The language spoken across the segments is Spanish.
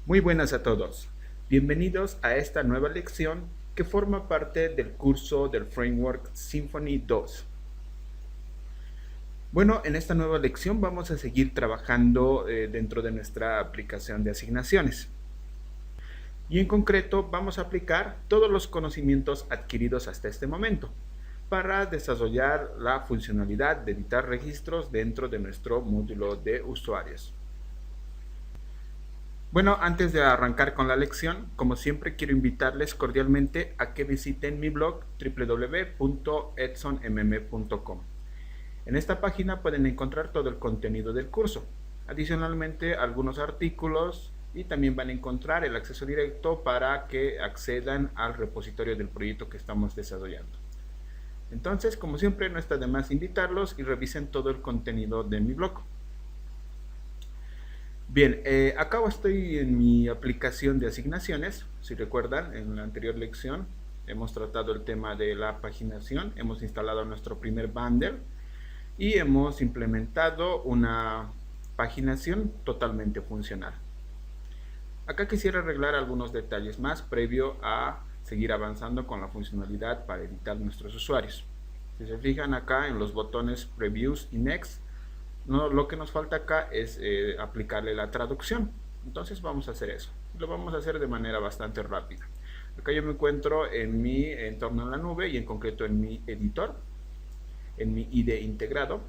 Muy buenas a todos. Bienvenidos a esta nueva lección que forma parte del curso del Framework Symfony 2. Bueno, en esta nueva lección vamos a seguir trabajando dentro de nuestra aplicación de asignaciones. Y en concreto vamos a aplicar todos los conocimientos adquiridos hasta este momento para desarrollar la funcionalidad de editar registros dentro de nuestro módulo de usuarios. Bueno, antes de arrancar con la lección, como siempre quiero invitarles cordialmente a que visiten mi blog www.edsonmm.com. En esta página pueden encontrar todo el contenido del curso, adicionalmente algunos artículos y también van a encontrar el acceso directo para que accedan al repositorio del proyecto que estamos desarrollando. Entonces, como siempre, no está de más invitarlos y revisen todo el contenido de mi blog. Bien, acá estoy en mi aplicación de asignaciones. Si recuerdan, en la anterior lección hemos tratado el tema de la paginación, hemos instalado nuestro primer bundle y hemos implementado una paginación totalmente funcional. Acá quisiera arreglar algunos detalles más previo a seguir avanzando con la funcionalidad para editar nuestros usuarios. Si se fijan acá en los botones Previews y Next, lo que nos falta acá es aplicarle la traducción. Entonces vamos a hacer eso. Lo vamos a hacer de manera bastante rápida. Acá yo me encuentro en mi entorno en la nube y en concreto en mi editor, en mi IDE integrado.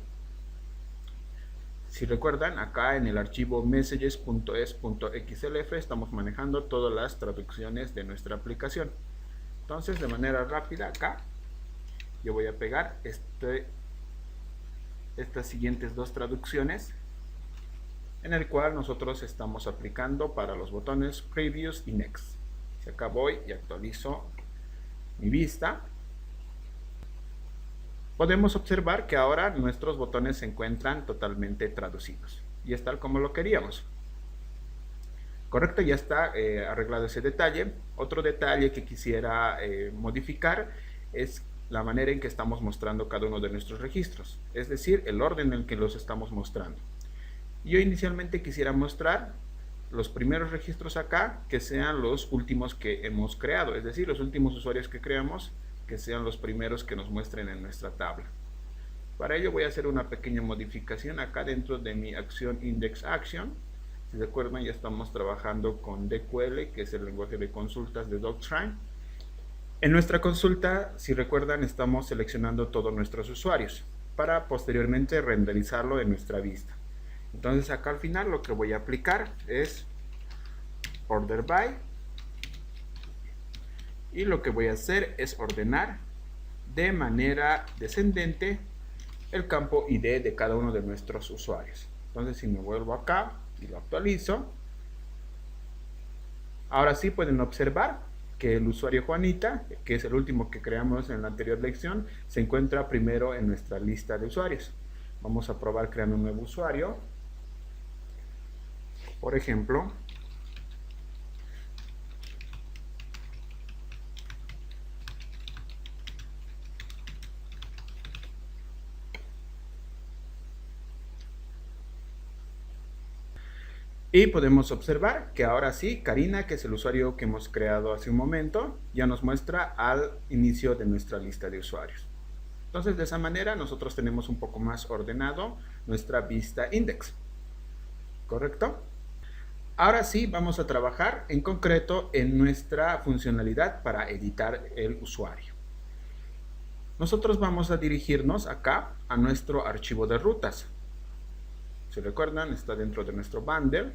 Si recuerdan, acá en el archivo messages.es.xlf estamos manejando todas las traducciones de nuestra aplicación. Entonces, de manera rápida, acá yo voy a pegar estas siguientes dos traducciones, en el cual nosotros estamos aplicando para los botones Previews y Next. Si acá voy y actualizo mi vista, podemos observar que ahora nuestros botones se encuentran totalmente traducidos y es tal como lo queríamos. Correcto, ya está arreglado ese detalle. Otro detalle que quisiera modificar es la manera en que estamos mostrando cada uno de nuestros registros, es decir, el orden en el que los estamos mostrando. Yo inicialmente quisiera mostrar los primeros registros acá, que sean los últimos que hemos creado, es decir, los últimos usuarios que creamos, que sean los primeros que nos muestren en nuestra tabla. Para ello voy a hacer una pequeña modificación acá dentro de mi acción IndexAction. Si recuerdan, ya estamos trabajando con DQL, que es el lenguaje de consultas de Doctrine. En nuestra consulta, si recuerdan, estamos seleccionando todos nuestros usuarios para posteriormente renderizarlo en nuestra vista. Entonces acá al final lo que voy a aplicar es order by y lo que voy a hacer es ordenar de manera descendente el campo ID de cada uno de nuestros usuarios. Entonces si me vuelvo acá y lo actualizo, ahora sí pueden observar que el usuario Juanita, que es el último que creamos en la anterior lección, se encuentra primero en nuestra lista de usuarios. Vamos a probar creando un nuevo usuario. Por ejemplo, y podemos observar que ahora sí, Karina, que es el usuario que hemos creado hace un momento, ya nos muestra al inicio de nuestra lista de usuarios. Entonces, de esa manera, nosotros tenemos un poco más ordenado nuestra vista index. ¿Correcto? Ahora sí, vamos a trabajar en concreto en nuestra funcionalidad para editar el usuario. Nosotros vamos a dirigirnos acá a nuestro archivo de rutas. Si recuerdan, está dentro de nuestro bundle,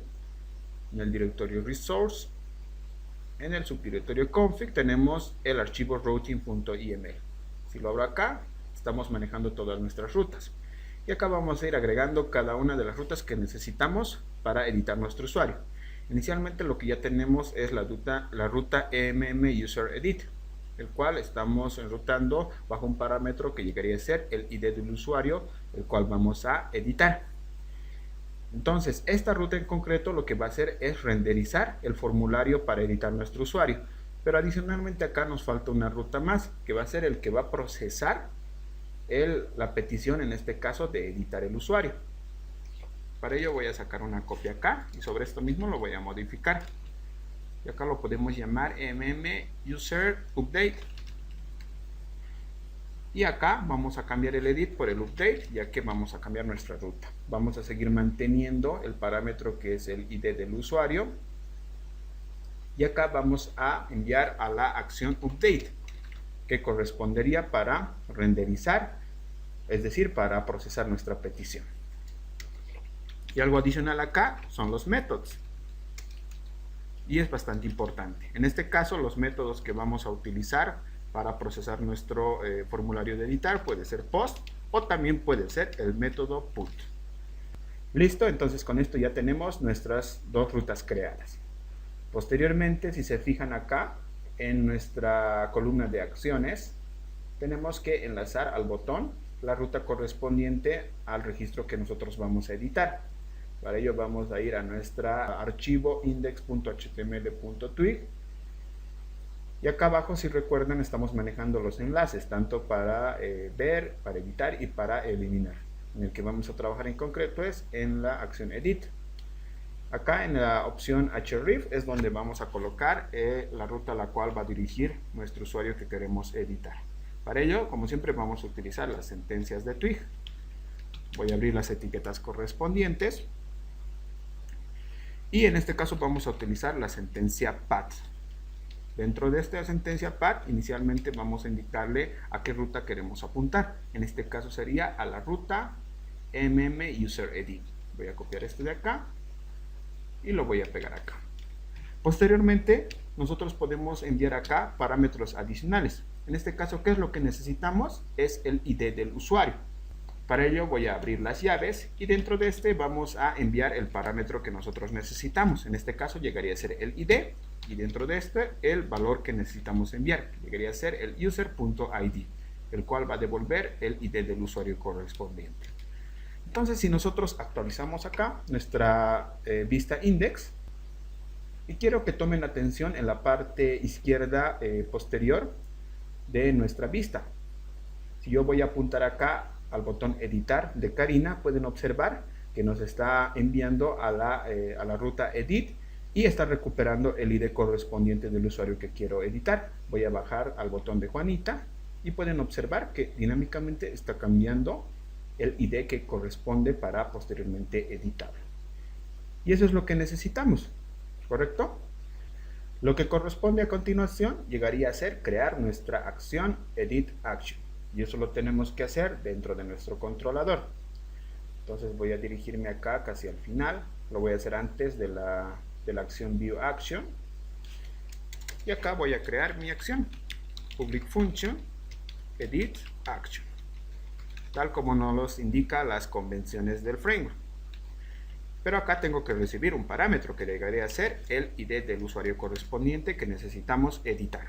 en el directorio resource, en el subdirectorio config tenemos el archivo routing.iml. Si lo abro acá, estamos manejando todas nuestras rutas. Y acá vamos a ir agregando cada una de las rutas que necesitamos para editar nuestro usuario. Inicialmente lo que ya tenemos es la ruta EMM-USER-EDIT, el cual estamos enrutando bajo un parámetro que llegaría a ser el ID del usuario, el cual vamos a editar. Entonces, esta ruta en concreto lo que va a hacer es renderizar el formulario para editar nuestro usuario. Pero adicionalmente acá nos falta una ruta más, que va a ser el que va a procesar la petición, en este caso, de editar el usuario. Para ello voy a sacar una copia acá y sobre esto mismo lo voy a modificar. y acá lo podemos llamar user update. Y acá vamos a cambiar el edit por el update, ya que vamos a cambiar nuestra ruta. Vamos a seguir manteniendo el parámetro que es el ID del usuario. Y acá vamos a enviar a la acción update, que correspondería para renderizar, es decir, para procesar nuestra petición. Y algo adicional acá son los métodos. Y es bastante importante. En este caso, los métodos que vamos a utilizar para procesar nuestro formulario de editar puede ser post o también puede ser el método put. Listo, entonces con esto ya tenemos nuestras dos rutas creadas. Posteriormente, si se fijan acá en nuestra columna de acciones, tenemos que enlazar al botón la ruta correspondiente al registro que nosotros vamos a editar. Para ello vamos a ir a nuestro archivo index.html.twig. Y acá abajo, si recuerdan, estamos manejando los enlaces, tanto para ver, para editar y para eliminar. En el que vamos a trabajar en concreto es en la acción edit. Acá en la opción href es donde vamos a colocar la ruta a la cual va a dirigir nuestro usuario que queremos editar. Para ello, como siempre, vamos a utilizar las sentencias de Twig. Voy a abrir las etiquetas correspondientes. Y en este caso vamos a utilizar la sentencia path. Dentro de esta sentencia path, inicialmente vamos a indicarle a qué ruta queremos apuntar. En este caso sería a la ruta useredit. Voy a copiar este de acá y lo voy a pegar acá. Posteriormente, nosotros podemos enviar acá parámetros adicionales. En este caso, ¿qué es lo que necesitamos? Es el ID del usuario. Para ello voy a abrir las llaves y dentro de este vamos a enviar el parámetro que nosotros necesitamos. En este caso llegaría a ser el ID y dentro de este el valor que necesitamos enviar. Llegaría a ser el user.id, el cual va a devolver el ID del usuario correspondiente. Entonces, si nosotros actualizamos acá nuestra vista index y quiero que tomen atención en la parte izquierda posterior de nuestra vista. Si yo voy a apuntar acá al botón editar de Karina, pueden observar que nos está enviando a la ruta edit y está recuperando el ID correspondiente del usuario que quiero editar. Voy a bajar al botón de Juanita y pueden observar que dinámicamente está cambiando el ID que corresponde para posteriormente editarlo. Y eso es lo que necesitamos, ¿correcto? Lo que corresponde a continuación llegaría a ser crear nuestra acción edit action. Y eso lo tenemos que hacer dentro de nuestro controlador. Entonces voy a dirigirme acá casi al final. Lo voy a hacer antes de la acción view action. Y acá voy a crear mi acción. Public function edit action. Tal como nos los indica las convenciones del framework. Pero acá tengo que recibir un parámetro que llegaría a ser el ID del usuario correspondiente que necesitamos editar.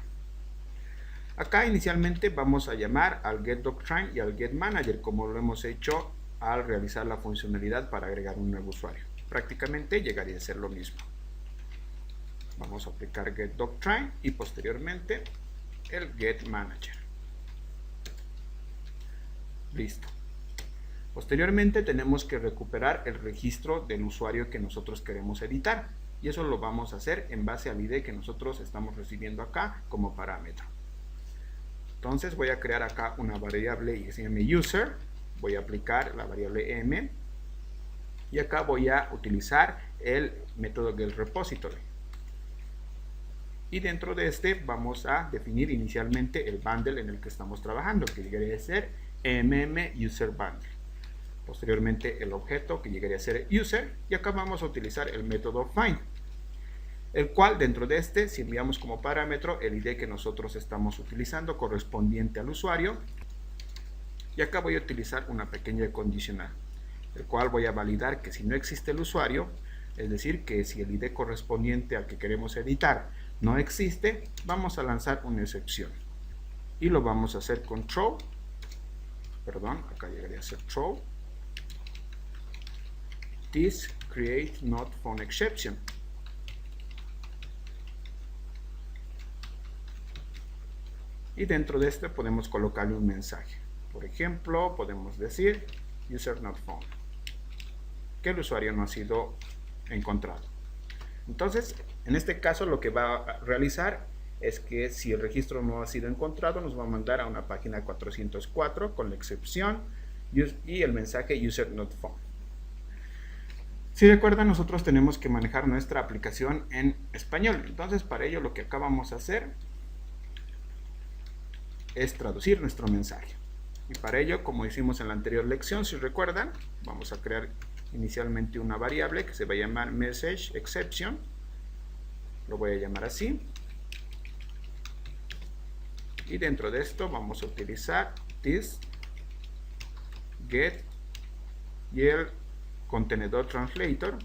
Acá inicialmente vamos a llamar al getDoctrine y al getManager como lo hemos hecho al realizar la funcionalidad para agregar un nuevo usuario. Prácticamente llegaría a ser lo mismo. Vamos a aplicar getDoctrine y posteriormente el getManager. Listo. Posteriormente tenemos que recuperar el registro del usuario que nosotros queremos editar y eso lo vamos a hacer en base al ID que nosotros estamos recibiendo acá como parámetro. Entonces voy a crear acá una variable que se llame user, voy a aplicar la variable m y acá voy a utilizar el método getRepository. Y dentro de este vamos a definir inicialmente el bundle en el que estamos trabajando, que llegaría a ser userBundle. Posteriormente el objeto que llegaría a ser user y acá vamos a utilizar el método find, el cual dentro de este, si enviamos como parámetro el ID que nosotros estamos utilizando correspondiente al usuario, y acá voy a utilizar una pequeña condicional, el cual voy a validar que si no existe el usuario, es decir, que si el ID correspondiente al que queremos editar no existe, vamos a lanzar una excepción y lo vamos a hacer con throw, acá llegaría a ser throw this create not found exception. Y dentro de este podemos colocarle un mensaje. Por ejemplo, podemos decir user not found, que el usuario no ha sido encontrado. Entonces, en este caso lo que va a realizar es que si el registro no ha sido encontrado, nos va a mandar a una página 404 con la excepción y el mensaje user not found. Si recuerdan, nosotros tenemos que manejar nuestra aplicación en español. Entonces, para ello lo que acá vamos a hacer es traducir nuestro mensaje. Y para ello, como hicimos en la anterior lección, si recuerdan, vamos a crear inicialmente una variable que se va a llamar messageException. Lo voy a llamar así. Y dentro de esto vamos a utilizar this, get y el contenedor translator.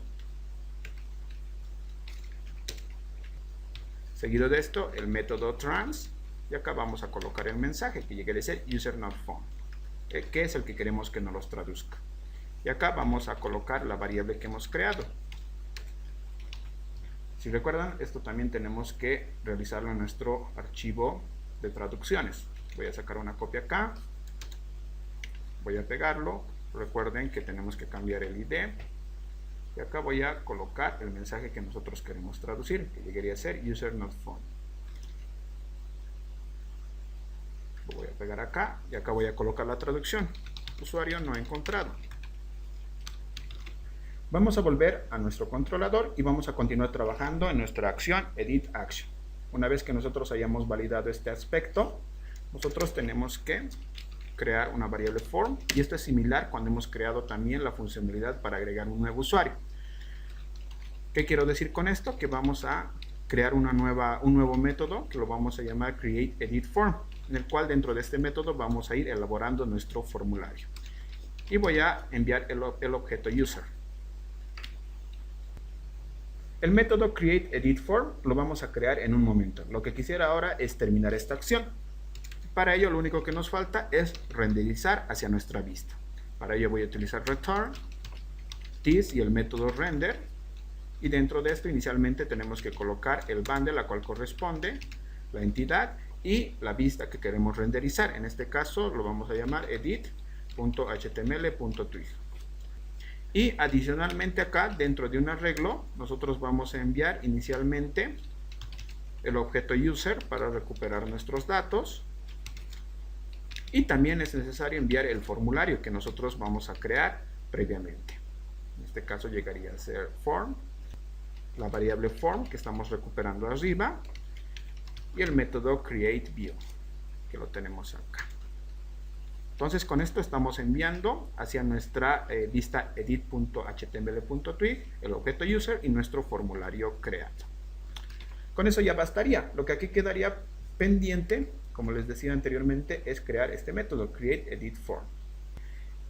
Seguido de esto, el método trans. Y acá vamos a colocar el mensaje que llegue a ser user not found, que es el que queremos que nos los traduzca. Y acá vamos a colocar la variable que hemos creado. Si recuerdan, esto también tenemos que realizarlo en nuestro archivo de traducciones. Voy a sacar una copia acá, voy a pegarlo. Recuerden que tenemos que cambiar el ID y acá voy a colocar el mensaje que nosotros queremos traducir, que llegaría a ser user not found. Lo voy a pegar acá y acá voy a colocar la traducción: usuario no encontrado. Vamos a volver a nuestro controlador y vamos a continuar trabajando en nuestra acción edit action. Una vez que nosotros hayamos validado este aspecto, nosotros tenemos que crear una variable form, y esto es similar cuando hemos creado también la funcionalidad para agregar un nuevo usuario. ¿Qué quiero decir con esto? Que vamos a crear un nuevo método que lo vamos a llamar createEditForm, en el cual dentro de este método vamos a ir elaborando nuestro formulario. Y voy a enviar el objeto user. El método createEditForm lo vamos a crear en un momento. Lo que quisiera ahora es terminar esta acción. Para ello lo único que nos falta es renderizar hacia nuestra vista. Para ello voy a utilizar return, this y el método render. Y dentro de esto inicialmente tenemos que colocar el bundle a cual corresponde, la entidad y la vista que queremos renderizar. En este caso lo vamos a llamar edit.html.twig. Y adicionalmente acá dentro de un arreglo nosotros vamos a enviar inicialmente el objeto user para recuperar nuestros datos. Y también es necesario enviar el formulario que nosotros vamos a crear previamente. En este caso llegaría a ser form, la variable form que estamos recuperando arriba, y el método createView, que lo tenemos acá. Entonces con esto estamos enviando hacia nuestra vista edit.html.twig, el objeto user y nuestro formulario creado. Con eso ya bastaría. Lo que aquí quedaría pendiente, como les decía anteriormente, es crear este método createEditForm.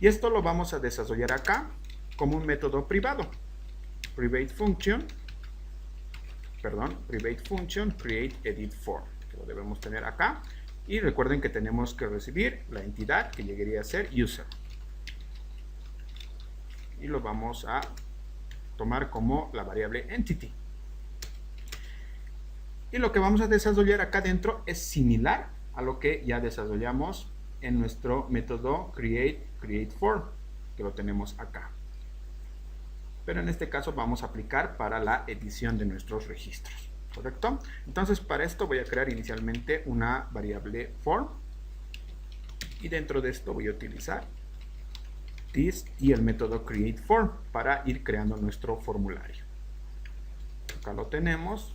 Y esto lo vamos a desarrollar acá como un método privado. Private function createEditForm, que lo debemos tener acá. Y recuerden que tenemos que recibir la entidad que llegaría a ser user. Y lo vamos a tomar como la variable entity. Y lo que vamos a desarrollar acá dentro es similar a lo que ya desarrollamos en nuestro método createForm, que lo tenemos acá. Pero en este caso vamos a aplicar para la edición de nuestros registros, ¿correcto? Entonces para esto voy a crear inicialmente una variable form y dentro de esto voy a utilizar this y el método createForm para ir creando nuestro formulario. Acá lo tenemos.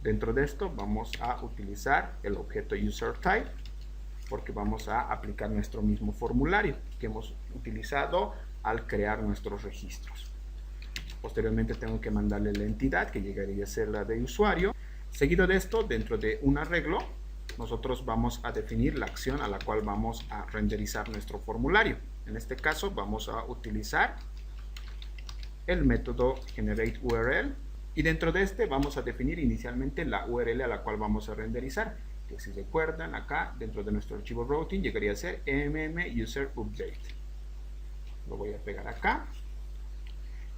Dentro de esto vamos a utilizar el objeto userType porque vamos a aplicar nuestro mismo formulario que hemos utilizado al crear nuestros registros. Posteriormente tengo que mandarle la entidad que llegaría a ser la de usuario. Seguido de esto, dentro de un arreglo, nosotros vamos a definir la acción a la cual vamos a renderizar nuestro formulario. En este caso vamos a utilizar el método generateURL. Y dentro de este vamos a definir inicialmente la URL a la cual vamos a renderizar, que si recuerdan acá dentro de nuestro archivo routing llegaría a ser mmuserUpdate. Lo voy a pegar acá.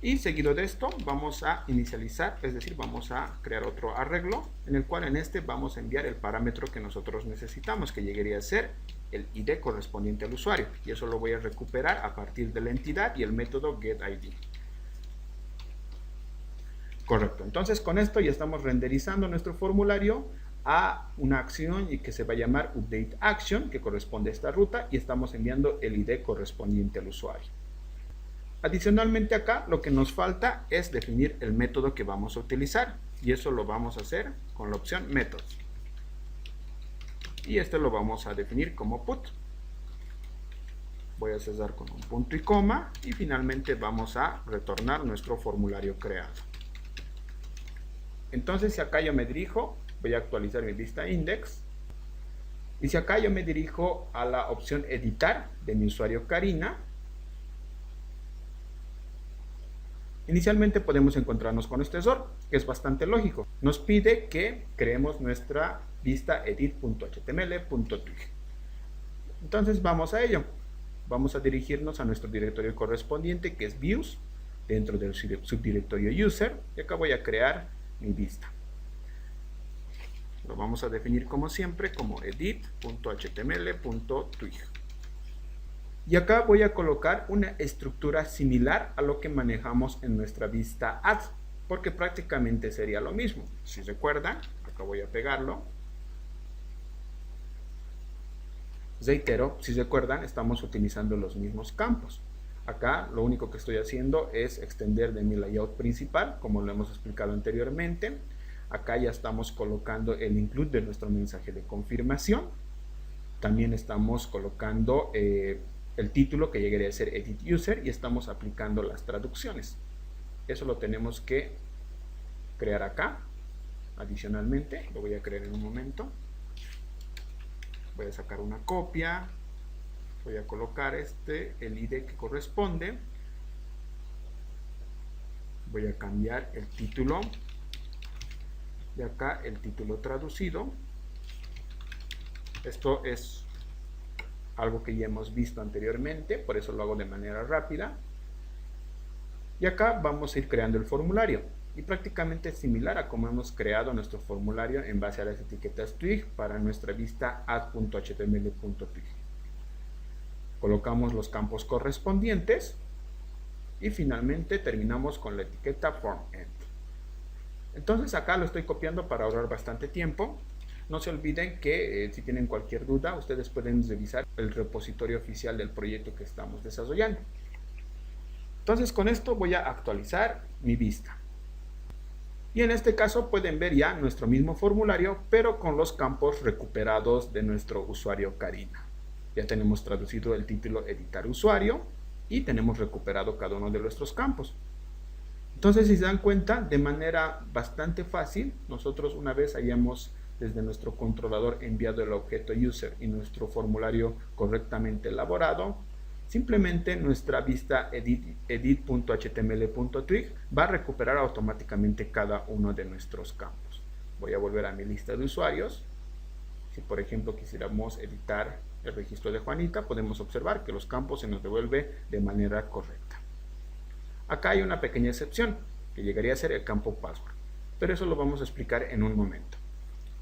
Y seguido de esto vamos a inicializar, es decir, vamos a crear otro arreglo en el cual en este vamos a enviar el parámetro que nosotros necesitamos, que llegaría a ser el ID correspondiente al usuario. Y eso lo voy a recuperar a partir de la entidad y el método getID. Correcto. Entonces con esto ya estamos renderizando nuestro formulario a una acción y que se va a llamar Update Action, que corresponde a esta ruta, y estamos enviando el ID correspondiente al usuario. Adicionalmente acá lo que nos falta es definir el método que vamos a utilizar, y eso lo vamos a hacer con la opción Methods. Y este lo vamos a definir como put. Voy a cesar con un punto y coma, y finalmente vamos a retornar nuestro formulario creado. Entonces si acá yo me dirijo, voy a actualizar mi vista index, y si acá yo me dirijo a la opción editar de mi usuario Karina, inicialmente podemos encontrarnos con este error, que es bastante lógico. Nos pide que creemos nuestra vista edit.html.twig. Entonces vamos a ello. Vamos a dirigirnos a nuestro directorio correspondiente, que es views, dentro del subdirectorio user, y acá voy a crear mi vista. Lo vamos a definir como siempre como edit.html.twig. Y acá voy a colocar una estructura similar a lo que manejamos en nuestra vista add, porque prácticamente sería lo mismo. Si recuerdan, acá voy a pegarlo. Reitero, si recuerdan, estamos utilizando los mismos campos. Acá lo único que estoy haciendo es extender de mi layout principal, como lo hemos explicado anteriormente. Acá ya estamos colocando el include de nuestro mensaje de confirmación. También estamos colocando el título, que llegaría a ser edit user, y estamos aplicando las traducciones. Eso lo tenemos que crear acá. Adicionalmente, lo voy a crear en un momento. Voy a sacar una copia. Voy a colocar el ID que corresponde. Voy a cambiar el título. De acá el título traducido. Esto es algo que ya hemos visto anteriormente, por eso lo hago de manera rápida. Y acá vamos a ir creando el formulario. Y prácticamente es similar a como hemos creado nuestro formulario en base a las etiquetas twig para nuestra vista add.html.twig. Colocamos los campos correspondientes y finalmente terminamos con la etiqueta form end. Entonces acá lo estoy copiando para ahorrar bastante tiempo. No se olviden que si tienen cualquier duda, ustedes pueden revisar el repositorio oficial del proyecto que estamos desarrollando. Entonces con esto voy a actualizar mi vista. Y en este caso pueden ver ya nuestro mismo formulario, pero con los campos recuperados de nuestro usuario Karina. Ya tenemos traducido el título editar usuario y tenemos recuperado cada uno de nuestros campos. Entonces, si se dan cuenta, de manera bastante fácil, nosotros una vez hayamos desde nuestro controlador enviado el objeto user y nuestro formulario correctamente elaborado, simplemente nuestra vista edit.html.twig va a recuperar automáticamente cada uno de nuestros campos. Voy a volver a mi lista de usuarios. Si por ejemplo quisiéramos editar el registro de Juanita, podemos observar que los campos se nos devuelve de manera correcta. Acá hay una pequeña excepción, que llegaría a ser el campo password, pero eso lo vamos a explicar en un momento.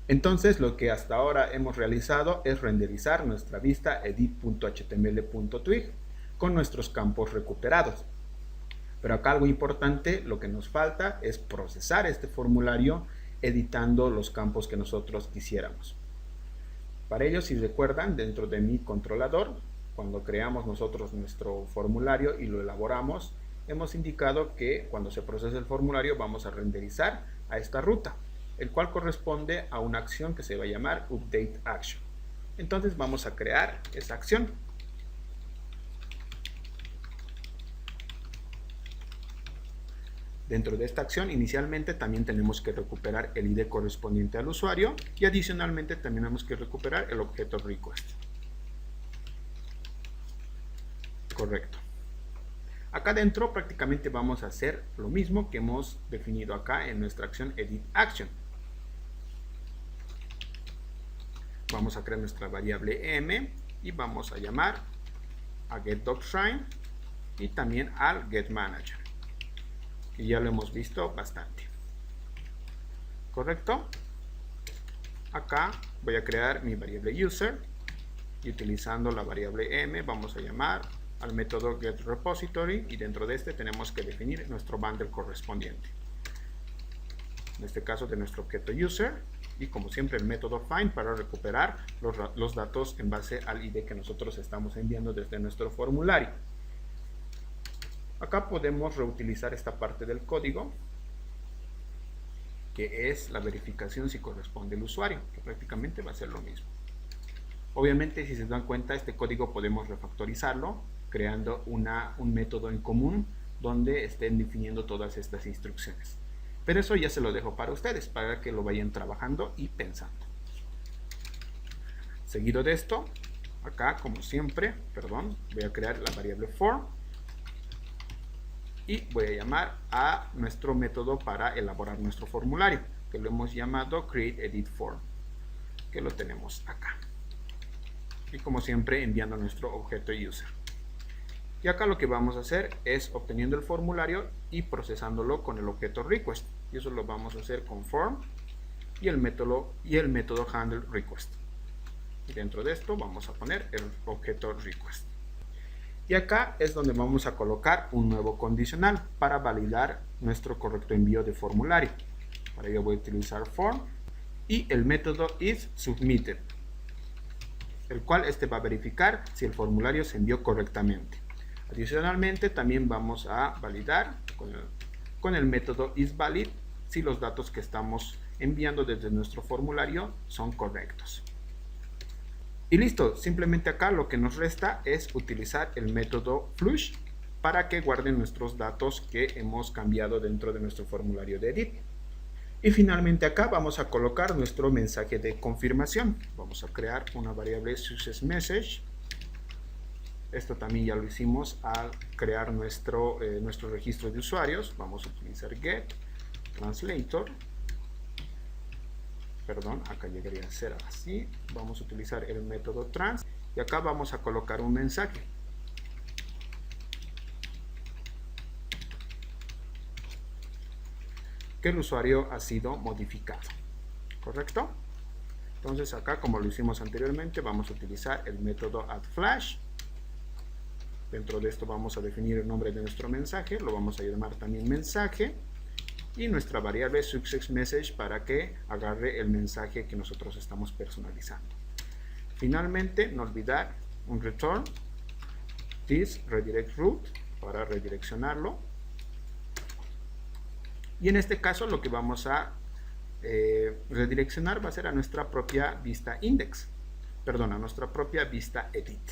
Entonces lo que hasta ahora hemos realizado es renderizar nuestra vista edit.html.twig con nuestros campos recuperados. Pero acá algo importante, lo que nos falta es procesar este formulario editando los campos que nosotros quisiéramos. Para ello, si recuerdan, dentro de mi controlador, cuando creamos nosotros nuestro formulario y lo elaboramos, hemos indicado que cuando se procese el formulario vamos a renderizar a esta ruta, el cual corresponde a una acción que se va a llamar Update Action. Entonces vamos a crear esa acción. Dentro de esta acción, inicialmente también tenemos que recuperar el ID correspondiente al usuario y adicionalmente también tenemos que recuperar el objeto request. Correcto. Acá dentro prácticamente vamos a hacer lo mismo que hemos definido acá en nuestra acción Edit Action. Vamos a crear nuestra variable m y vamos a llamar a getDocShrine y también al getManager. Y ya lo hemos visto bastante. ¿Correcto? Acá voy a crear mi variable user y utilizando la variable m vamos a llamar al método getRepository y dentro de este tenemos que definir nuestro bundle correspondiente. en este caso de nuestro objeto user, y como siempre el método find para recuperar los datos en base al ID que nosotros estamos enviando desde nuestro formulario. Acá podemos reutilizar esta parte del código, que es la verificación si corresponde al usuario, que prácticamente va a ser lo mismo. Obviamente, si se dan cuenta, este código podemos refactorizarlo creando un método en común donde estén definiendo todas estas instrucciones. Pero eso ya se lo dejo para ustedes, para que lo vayan trabajando y pensando. Seguido de esto, acá como siempre, voy a crear la variable for y voy a llamar a nuestro método para elaborar nuestro formulario, que lo hemos llamado createEditForm, que lo tenemos acá. Y como siempre enviando nuestro objeto user. Y acá lo que vamos a hacer es obteniendo el formulario y procesándolo con el objeto request. Y eso lo vamos a hacer con form y el método handleRequest. Y dentro de esto vamos a poner el objeto request. Y acá es donde vamos a colocar un nuevo condicional para validar nuestro correcto envío de formulario. Para ello voy a utilizar form y el método isSubmitted, el cual va a verificar si el formulario se envió correctamente. Adicionalmente también vamos a validar con el método isValid si los datos que estamos enviando desde nuestro formulario son correctos. Y listo, simplemente acá lo que nos resta es utilizar el método flush para que guarde nuestros datos que hemos cambiado dentro de nuestro formulario de edit. Y finalmente acá vamos a colocar nuestro mensaje de confirmación. Vamos a crear una variable successMessage. Esto también ya lo hicimos al crear nuestro registro de usuarios. Vamos a utilizar getTranslator. Acá llegaría a ser así. Vamos a utilizar el método trans y acá vamos a colocar un mensaje. Que el usuario ha sido modificado. ¿Correcto? Entonces acá, como lo hicimos anteriormente, vamos a utilizar el método addFlash. Dentro de esto vamos a definir el nombre de nuestro mensaje. Lo vamos a llamar también mensaje. Y nuestra variable successMessage para que agarre el mensaje que nosotros estamos personalizando. Finalmente, no olvidar un return this redirect route para redireccionarlo. Y en este caso lo que vamos a redireccionar va a ser a nuestra propia vista index, a nuestra propia vista edit.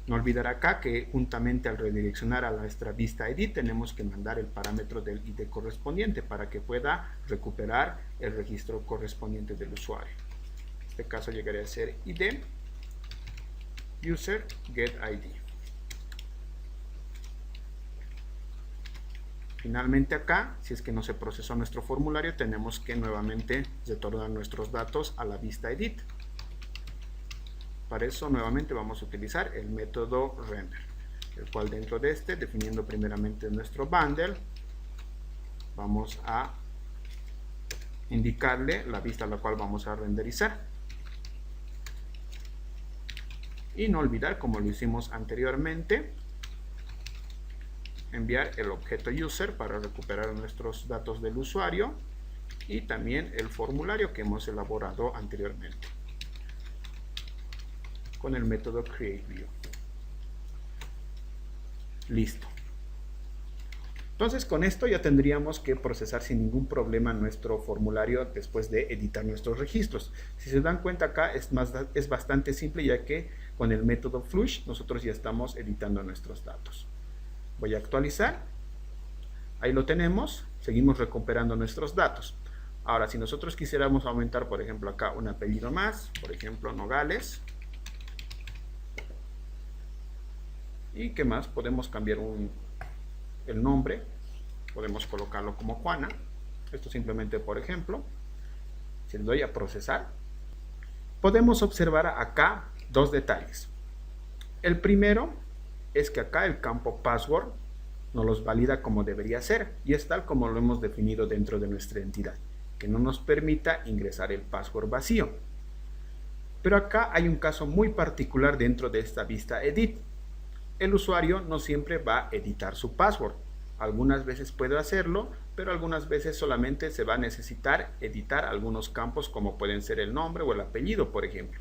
No olvidar acá que juntamente al redireccionar a nuestra vista edit tenemos que mandar el parámetro del ID correspondiente para que pueda recuperar el registro correspondiente del usuario. En este caso llegaría a ser ID user get ID. Finalmente acá, si es que no se procesó nuestro formulario, tenemos que nuevamente retornar nuestros datos a la vista edit. Para eso nuevamente vamos a utilizar el método render, el cual dentro de definiendo primeramente nuestro bundle, vamos a indicarle la vista a la cual vamos a renderizar. Y no olvidar, como lo hicimos anteriormente, enviar el objeto user para recuperar nuestros datos del usuario y también el formulario que hemos elaborado anteriormente con el método createView. Listo. Entonces con esto ya tendríamos que procesar sin ningún problema nuestro formulario después de editar nuestros registros. Si se dan cuenta acá es bastante simple, ya que con el método flush nosotros ya estamos editando nuestros datos. Voy a actualizar. Ahí lo tenemos. Seguimos recuperando nuestros datos. Ahora, si nosotros quisiéramos aumentar, por ejemplo, acá un apellido más, por ejemplo, Nogales. ¿Y qué más? Podemos cambiar el nombre. Podemos colocarlo como Juana. Esto simplemente, por ejemplo, si le doy a procesar, podemos observar acá dos detalles. El primero es que acá el campo password nos los valida como debería ser y es tal como lo hemos definido dentro de nuestra entidad, que no nos permita ingresar el password vacío. Pero acá hay un caso muy particular dentro de esta vista edit. El usuario no siempre va a editar su password. Algunas veces puedo hacerlo, pero algunas veces solamente se va a necesitar editar algunos campos como pueden ser el nombre o el apellido, por ejemplo,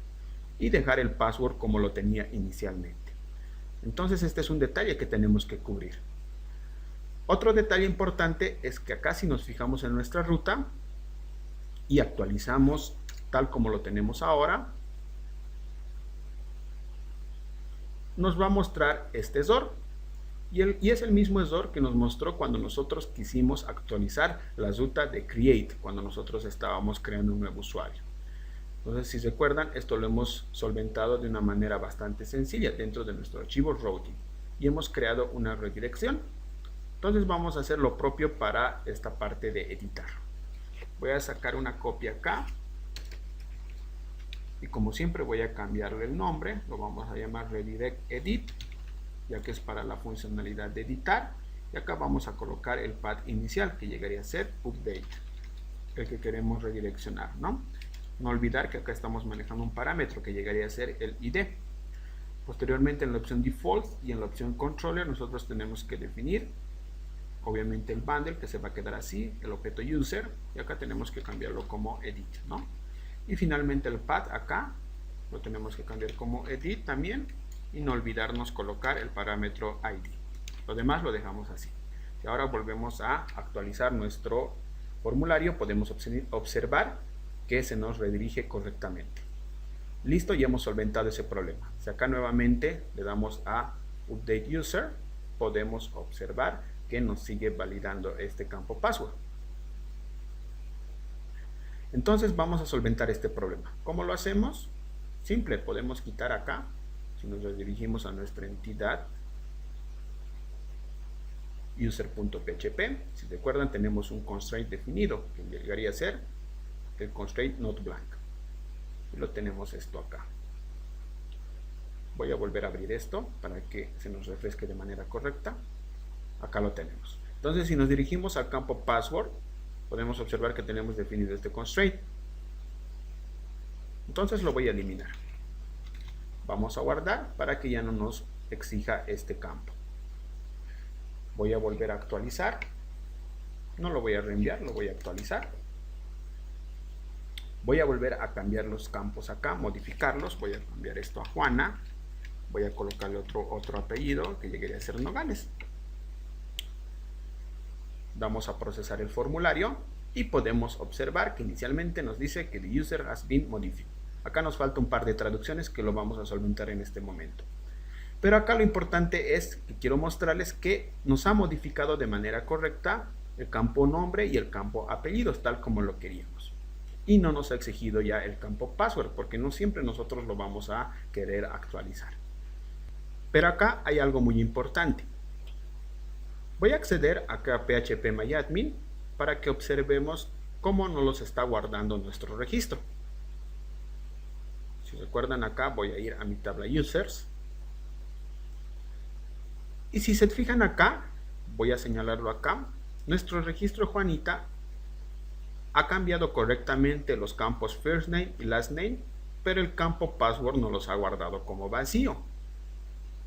y dejar el password como lo tenía inicialmente. Entonces este es un detalle que tenemos que cubrir. Otro detalle importante es que acá, si nos fijamos en nuestra ruta y actualizamos tal como lo tenemos ahora, nos va a mostrar este error. Y es el mismo error que nos mostró cuando nosotros quisimos actualizar la ruta de create, cuando nosotros estábamos creando un nuevo usuario. Entonces, si recuerdan, esto lo hemos solventado de una manera bastante sencilla dentro de nuestro archivo routing y hemos creado una redirección. Entonces vamos a hacer lo propio para esta parte de editar. Voy a sacar una copia acá y como siempre voy a cambiarle el nombre, lo vamos a llamar redirect edit, ya que es para la funcionalidad de editar, y acá vamos a colocar el path inicial que llegaría a ser update, el que queremos redireccionar, ¿no? No olvidar que acá estamos manejando un parámetro que llegaría a ser el ID. Posteriormente, en la opción default y en la opción controller, nosotros tenemos que definir obviamente el bundle, que se va a quedar así, el objeto user, y acá tenemos que cambiarlo como edit, ¿no? Y finalmente el path acá lo tenemos que cambiar como edit también, y no olvidarnos colocar el parámetro ID. Lo demás lo dejamos así. Si ahora volvemos a actualizar nuestro formulario, podemos observar que se nos redirige correctamente. Listo, ya hemos solventado ese problema. Si acá nuevamente le damos a Update User, podemos observar que nos sigue validando este campo password. Entonces vamos a solventar este problema. ¿Cómo lo hacemos? Simple, podemos quitar acá. Si nos redirigimos a nuestra entidad user.php, si recuerdan, tenemos un constraint definido que llegaría a ser el constraint not blank, y lo tenemos esto acá. Voy a volver a abrir esto para que se nos refresque de manera correcta. Acá lo tenemos. Entonces, si nos dirigimos al campo password, podemos observar que tenemos definido este constraint. Entonces lo voy a eliminar. Vamos a guardar para que ya no nos exija este campo. Voy a volver a actualizar. No lo voy a reenviar, lo voy a actualizar. Voy a volver a cambiar los campos acá, modificarlos. Voy a cambiar esto a Juana. Voy a colocarle otro apellido que llegaría a ser Nogales. Vamos a procesar el formulario y podemos observar que inicialmente nos dice que the user has been modified. Acá nos falta un par de traducciones que lo vamos a solventar en este momento. Pero acá lo importante es que quiero mostrarles que nos ha modificado de manera correcta el campo nombre y el campo apellidos, tal como lo queríamos. Y no nos ha exigido ya el campo password, porque no siempre nosotros lo vamos a querer actualizar. Pero acá hay algo muy importante. Voy a acceder acá a phpMyAdmin para que observemos cómo nos los está guardando nuestro registro. Si recuerdan, acá voy a ir a mi tabla Users. Y si se fijan acá, voy a señalarlo acá, nuestro registro Juanita ha cambiado correctamente los campos First Name y Last Name, pero el campo Password no los ha guardado como vacío.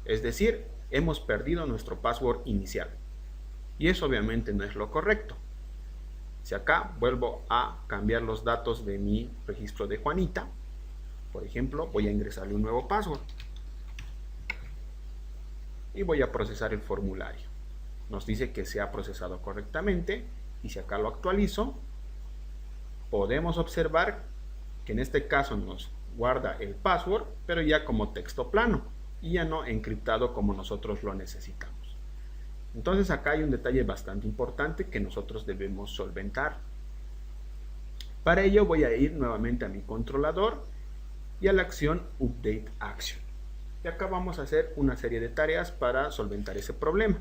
Es decir, hemos perdido nuestro password inicial. Y eso obviamente no es lo correcto. Si acá vuelvo a cambiar los datos de mi registro de Juanita, por ejemplo, voy a ingresarle un nuevo password y voy a procesar el formulario. Nos dice que se ha procesado correctamente, y si acá lo actualizo, podemos observar que en este caso nos guarda el password, pero ya como texto plano y ya no encriptado como nosotros lo necesitamos. Entonces acá hay un detalle bastante importante que nosotros debemos solventar. Para ello voy a ir nuevamente a mi controlador y a la acción Update Action. Y acá vamos a hacer una serie de tareas para solventar ese problema.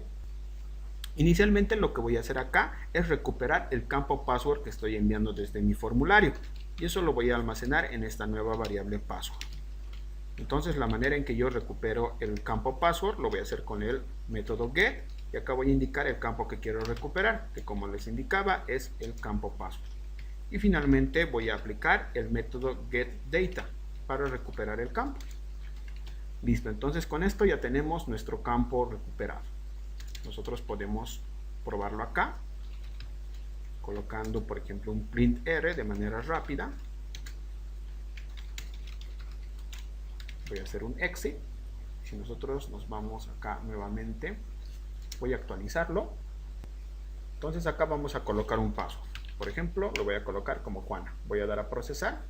Inicialmente lo que voy a hacer acá es recuperar el campo password que estoy enviando desde mi formulario. Y eso lo voy a almacenar en esta nueva variable password. Entonces la manera en que yo recupero el campo password lo voy a hacer con el método get. Y acá voy a indicar el campo que quiero recuperar, que como les indicaba es el campo password. Y finalmente voy a aplicar el método getData para recuperar el campo. Listo, entonces con esto ya tenemos nuestro campo recuperado. Nosotros podemos probarlo acá, colocando por ejemplo un print R de manera rápida. Voy a hacer un exit. Si nosotros nos vamos acá nuevamente, voy a actualizarlo. Entonces acá vamos a colocar un password. Por ejemplo, lo voy a colocar como Juana. Voy a dar a procesar.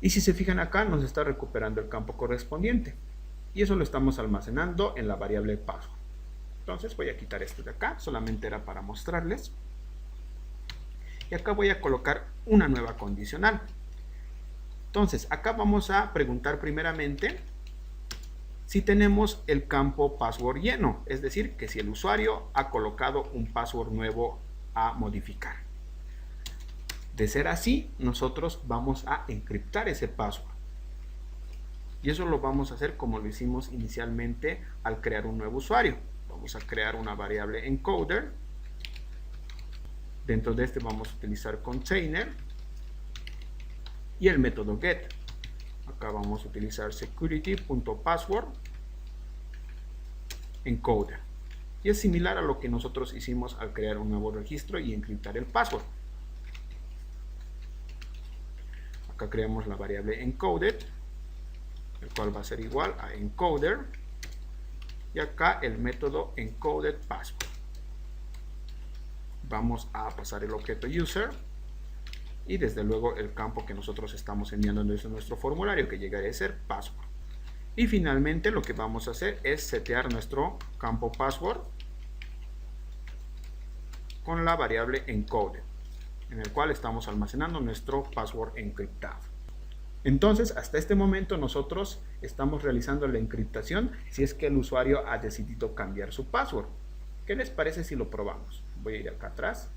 Y si se fijan acá, nos está recuperando el campo correspondiente. Y eso lo estamos almacenando en la variable password. Entonces voy a quitar esto de acá. Solamente era para mostrarles. Y acá voy a colocar una nueva condicional. Entonces acá vamos a preguntar primeramente si tenemos el campo password lleno, es decir, que si el usuario ha colocado un password nuevo a modificar. De ser así, nosotros vamos a encriptar ese password. Y eso lo vamos a hacer como lo hicimos inicialmente al crear un nuevo usuario. Vamos a crear una variable encoder. Dentro de este vamos a utilizar container y el método get. Acá vamos a utilizar security.password encoder. Y es similar a lo que nosotros hicimos al crear un nuevo registro y encriptar el password. Acá creamos la variable encoded, el cual va a ser igual a encoder. Y acá el método encoded password. Vamos a pasar el objeto user. Y desde luego el campo que nosotros estamos enviando desde nuestro formulario, que llegaría a ser password. Y finalmente lo que vamos a hacer es setear nuestro campo password con la variable encoded, en el cual estamos almacenando nuestro password encriptado. Entonces, hasta este momento nosotros estamos realizando la encriptación si es que el usuario ha decidido cambiar su password. ¿Qué les parece si lo probamos? Voy a ir acá atrás.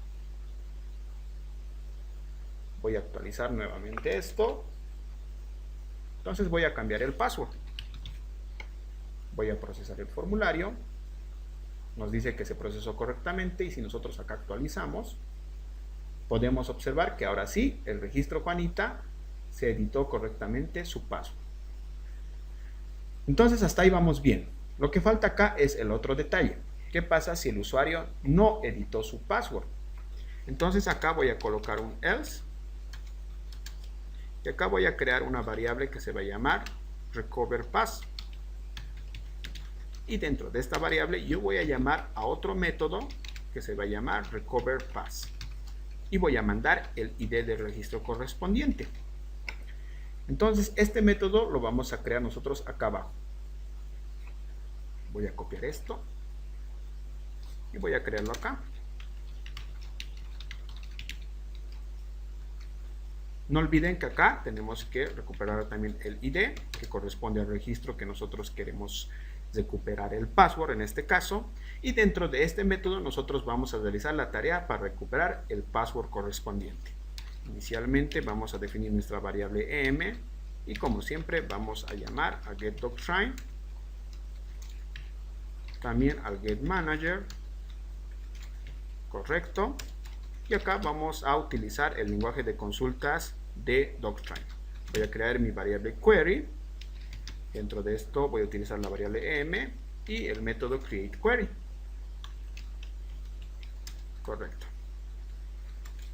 Voy a actualizar nuevamente esto. Entonces voy a cambiar el password. Voy a procesar el formulario. Nos dice que se procesó correctamente y si nosotros acá actualizamos, podemos observar que ahora sí, el registro Juanita se editó correctamente su password. Entonces hasta ahí vamos bien. Lo que falta acá es el otro detalle. ¿Qué pasa si el usuario no editó su password? Entonces acá voy a colocar un else. Y acá voy a crear una variable que se va a llamar recoverPass. Y dentro de esta variable yo voy a llamar a otro método que se va a llamar recoverPass. Y voy a mandar el ID del registro correspondiente. Entonces este método lo vamos a crear nosotros acá abajo. Voy a copiar esto. Y voy a crearlo acá. No olviden que acá tenemos que recuperar también el ID que corresponde al registro que nosotros queremos recuperar el password en este caso. Y dentro de este método nosotros vamos a realizar la tarea para recuperar el password correspondiente. Inicialmente vamos a definir nuestra variable em y como siempre vamos a llamar a getDocShrine, también al getManager, correcto. Y acá vamos a utilizar el lenguaje de consultas de Docstrine. Voy a crear mi variable query. Dentro de esto voy a utilizar la variable em y el método createQuery. Correcto.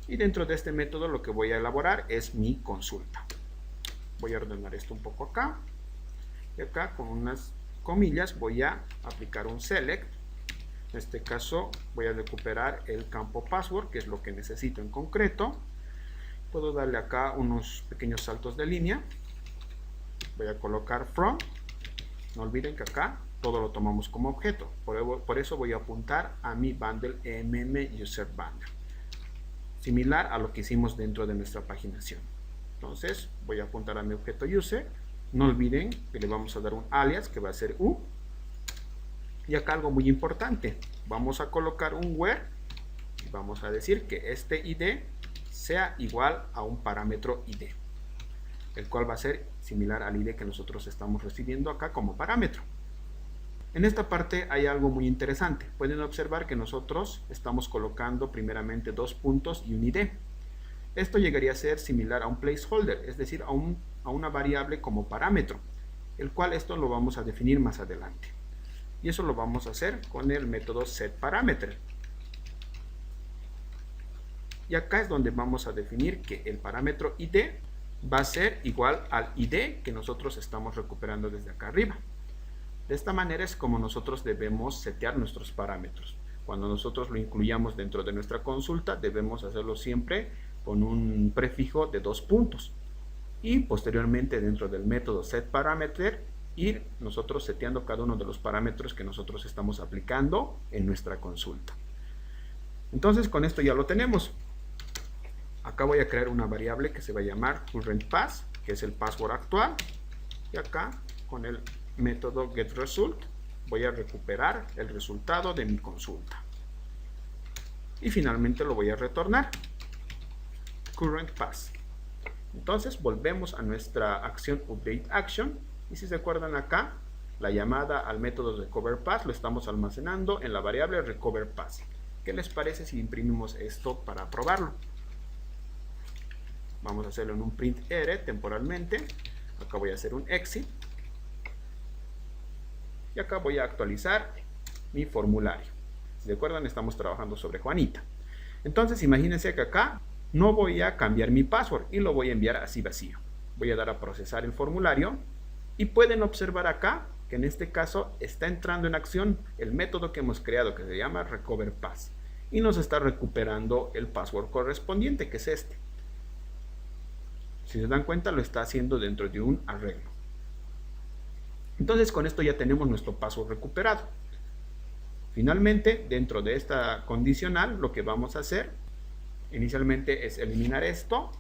Y dentro de este método lo que voy a elaborar es mi consulta. Voy a ordenar esto un poco acá. Y acá con unas comillas voy a aplicar un select. En este caso voy a recuperar el campo password, que es lo que necesito en concreto. Puedo darle acá unos pequeños saltos de línea. Voy a colocar from. No olviden que acá todo lo tomamos como objeto. Por eso voy a apuntar a mi bundle user bundle. Similar a lo que hicimos dentro de nuestra paginación. Entonces voy a apuntar a mi objeto user. No olviden que le vamos a dar un alias que va a ser u. Y acá algo muy importante, vamos a colocar un where y vamos a decir que este id sea igual a un parámetro id, el cual va a ser similar al id que nosotros estamos recibiendo acá como parámetro. En esta parte hay algo muy interesante, pueden observar que nosotros estamos colocando primeramente dos puntos y un id. Esto llegaría a ser similar a un placeholder, es decir, a una variable como parámetro, el cual esto lo vamos a definir más adelante. Y eso lo vamos a hacer con el método setParameter. Y acá es donde vamos a definir que el parámetro ID va a ser igual al ID que nosotros estamos recuperando desde acá arriba. De esta manera es como nosotros debemos setear nuestros parámetros. Cuando nosotros lo incluyamos dentro de nuestra consulta, debemos hacerlo siempre con un prefijo de 2 puntos. Y posteriormente dentro del método setParameter, ir nosotros seteando cada uno de los parámetros que nosotros estamos aplicando en nuestra consulta. Entonces con esto ya lo tenemos. Acá voy a crear una variable que se va a llamar currentPass, que es el password actual. Y acá con el método getResult voy a recuperar el resultado de mi consulta. Y finalmente lo voy a retornar. currentPass. Entonces volvemos a nuestra acción updateAction. Y si se acuerdan acá, la llamada al método recoverPass lo estamos almacenando en la variable recoverPass. ¿Qué les parece si imprimimos esto para probarlo? Vamos a hacerlo en un print ere temporalmente. Acá voy a hacer un exit. Y acá voy a actualizar mi formulario. Si se acuerdan, estamos trabajando sobre Juanita. Entonces imagínense que acá no voy a cambiar mi password y lo voy a enviar así vacío. Voy a dar a procesar el formulario y pueden observar acá que en este caso está entrando en acción el método que hemos creado que se llama recoverPass y nos está recuperando el password correspondiente, que es este. Si se dan cuenta, lo está haciendo dentro de un arreglo. Entonces con esto ya tenemos nuestro password recuperado. Finalmente, dentro de esta condicional, lo que vamos a hacer inicialmente es eliminar esto.